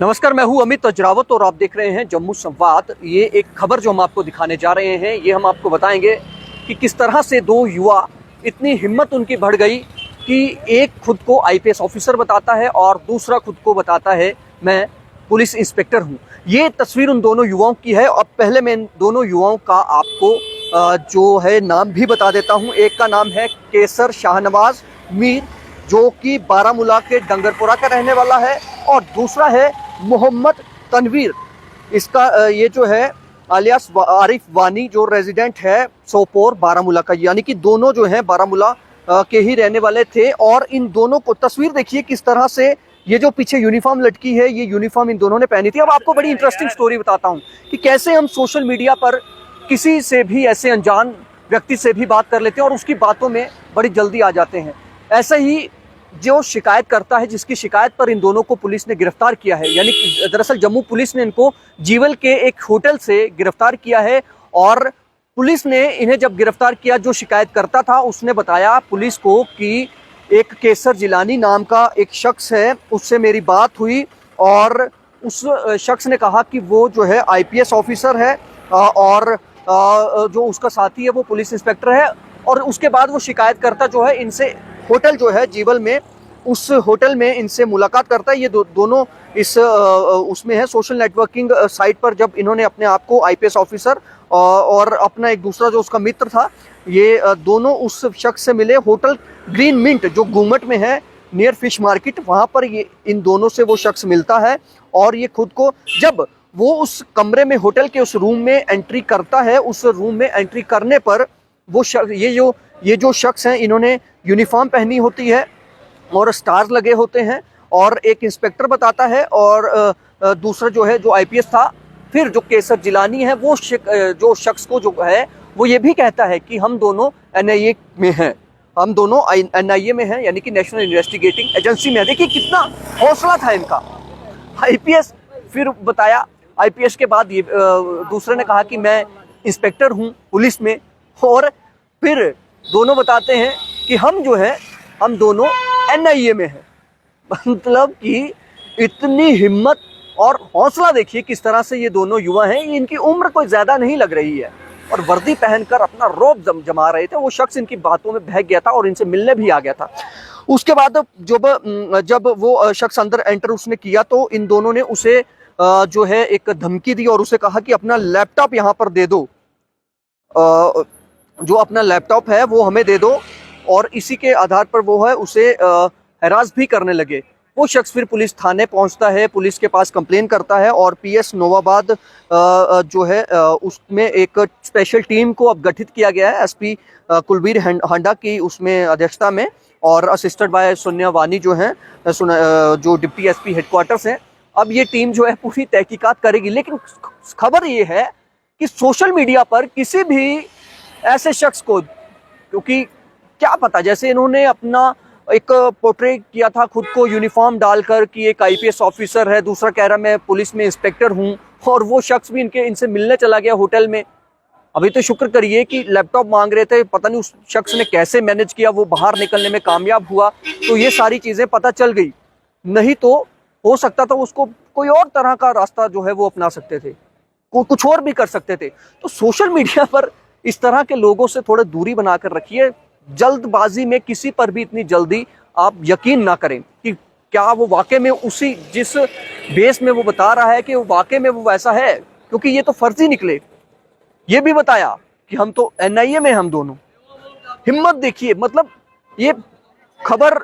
नमस्कार, मैं हूं अमित अजरावत और आप देख रहे हैं जम्मू संवाद। ये एक खबर जो हम आपको दिखाने जा रहे हैं, ये हम आपको बताएंगे कि किस तरह से दो युवा, इतनी हिम्मत उनकी बढ़ गई कि एक खुद को आईपीएस ऑफिसर बताता है और दूसरा खुद को बताता है मैं पुलिस इंस्पेक्टर हूं। ये तस्वीर उन दोनों युवाओं की है। अब पहले मैं इन दोनों युवाओं का आपको जो है नाम भी बता देता हूं। एक का नाम है केसर शाहनवाज मीर, जो कि बारामूला के डंगरपुरा का रहने वाला है, और दूसरा है मोहम्मद तनवीर। इसका ये जो है आलियास आरिफ वानी, जो रेजिडेंट है सोपोर बारामूला का, यानी कि दोनों जो हैं बारामूला के ही रहने वाले थे। और इन दोनों को तस्वीर देखिए किस तरह से, ये जो पीछे यूनिफॉर्म लटकी है, ये यूनिफॉर्म इन दोनों ने पहनी थी। अब आपको बड़ी इंटरेस्टिंग स्टोरी बताता हूँ कि कैसे हम सोशल मीडिया पर किसी से भी, ऐसे अनजान व्यक्ति से भी बात कर लेते हैं और उसकी बातों में बड़ी जल्दी आ जाते हैं। ऐसा ही जो शिकायत करता है, जिसकी शिकायत पर इन दोनों को पुलिस ने गिरफ्तार किया है, यानी कि दरअसल जम्मू पुलिस ने इनको जीवल के एक होटल से गिरफ्तार किया है। और पुलिस ने इन्हें जब गिरफ्तार किया, जो शिकायत करता था उसने बताया पुलिस को कि एक केसर जिलानी नाम का एक शख्स है, उससे मेरी बात हुई और उस शख्स ने कहा कि वो जो है आईपीएस ऑफिसर है और जो उसका साथी है वो पुलिस इंस्पेक्टर है। और उसके बाद वो शिकायतकर्ता जो है इनसे होटल जो है जीवल में, उस होटल में इनसे मुलाकात करता है। ये दोनों इस उसमें है सोशल नेटवर्किंग साइट पर। जब इन्होंने अपने आप को आईपीएस ऑफिसर और अपना एक दूसरा जो उसका मित्र था, ये दोनों उस शख्स से मिले होटल ग्रीन मिंट, जो घूमट में है नियर फिश मार्केट, वहाँ पर ये इन दोनों से वो शख्स मिलता है। और ये खुद को, जब वो उस कमरे में, होटल के उस रूम में एंट्री करता है, उस रूम में एंट्री करने पर वो ये जो शख्स हैं, इन्होंने यूनिफॉर्म पहनी होती है और स्टार्स लगे होते हैं, और एक इंस्पेक्टर बताता है और दूसरा जो है, जो आईपीएस था, फिर जो केसर जिलानी है, वो जो शख्स को जो है वो ये भी कहता है कि हम दोनों एनआईए में हैं, हम दोनों एनआईए में हैं, यानी कि नेशनल इन्वेस्टिगेटिंग एजेंसी में। देखिए कितना हौसला था इनका। आईपीएस फिर बताया, आईपीएस के बाद ये दूसरे ने कहा कि मैं इंस्पेक्टर हूँ पुलिस में, और फिर दोनों बताते हैं कि हम जो है, हम दोनों एनआईए में हैं। मतलब कि इतनी हिम्मत और हौसला देखिए किस तरह से ये दोनों युवा हैं। इनकी उम्र कोई ज़्यादा नहीं लग रही है और वर्दी पहनकर अपना रौब जमा रहे थे। वो शख्स इनकी बातों में बहक गया था और इनसे मिलने भी आ गया था। उसके बाद जब वो शख्स अंदर एंटर उसने किया, तो इन दोनों ने उसे जो है एक धमकी दी और उसे कहा कि अपना लैपटॉप यहाँ पर दे दो, जो अपना लैपटॉप है वो हमें दे दो। और इसी के आधार पर वो है उसे हरास भी करने लगे। वो शख्स फिर पुलिस थाने पहुंचता है, पुलिस के पास कंप्लेन करता है और पीएस नोवाबाद जो है उसमें एक स्पेशल टीम को अब गठित किया गया है, एसपी कुलबीर हांडा की उसमें अध्यक्षता में, और असिस्टेड बाय सोनिया वानी जो हैं, जो डिप्टी एसपी हेडक्वार्टर्स हैं। अब ये टीम जो है पूरी तहकीकात करेगी। लेकिन खबर ये है कि सोशल मीडिया पर किसी भी ऐसे शख्स को, क्योंकि क्या पता, जैसे इन्होंने अपना एक पोर्ट्रेट किया था खुद को यूनिफॉर्म डालकर कि एक आईपीएस ऑफिसर है, दूसरा कह रहा मैं पुलिस में इंस्पेक्टर हूं, और वो शख्स भी इनसे मिलने चला गया होटल में। अभी तो शुक्र करिए कि लैपटॉप मांग रहे थे, पता नहीं उस शख्स ने कैसे मैनेज किया, वो बाहर निकलने में कामयाब हुआ, तो ये सारी चीजें पता चल गई। नहीं तो हो सकता था उसको कोई और तरह का रास्ता जो है वो अपना सकते थे, कुछ और भी कर सकते थे। तो सोशल मीडिया पर इस तरह के लोगों से थोड़ा दूरी बनाकर रखिए। जल्दबाजी में किसी पर भी इतनी जल्दी आप यकीन ना करें कि क्या वो वाकई में उसी जिस बेस में वो बता रहा है कि वो वाकई में वो वैसा है, क्योंकि ये तो फर्जी निकले। ये भी बताया कि हम तो एनआईए में, हम दोनों। हिम्मत देखिए, मतलब ये खबर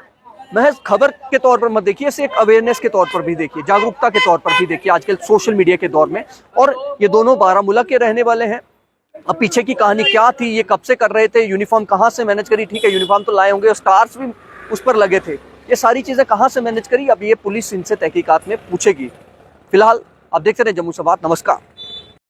महज खबर के तौर पर मत देखिए, इसे एक अवेयरनेस के तौर पर भी देखिए, जागरूकता के तौर पर भी देखिए आजकल सोशल मीडिया के दौर में। और ये दोनों बारामूला के रहने वाले हैं। अब पीछे की कहानी क्या थी, ये कब से कर रहे थे, यूनिफॉर्म कहाँ से मैनेज करी, ठीक है यूनिफॉर्म तो लाए होंगे, स्टार्स भी उस पर लगे थे, ये सारी चीजें कहाँ से मैनेज करी, अब ये पुलिस इनसे तहकीकात में पूछेगी। फिलहाल आप देखते रहे जम्मू संवाद। नमस्कार।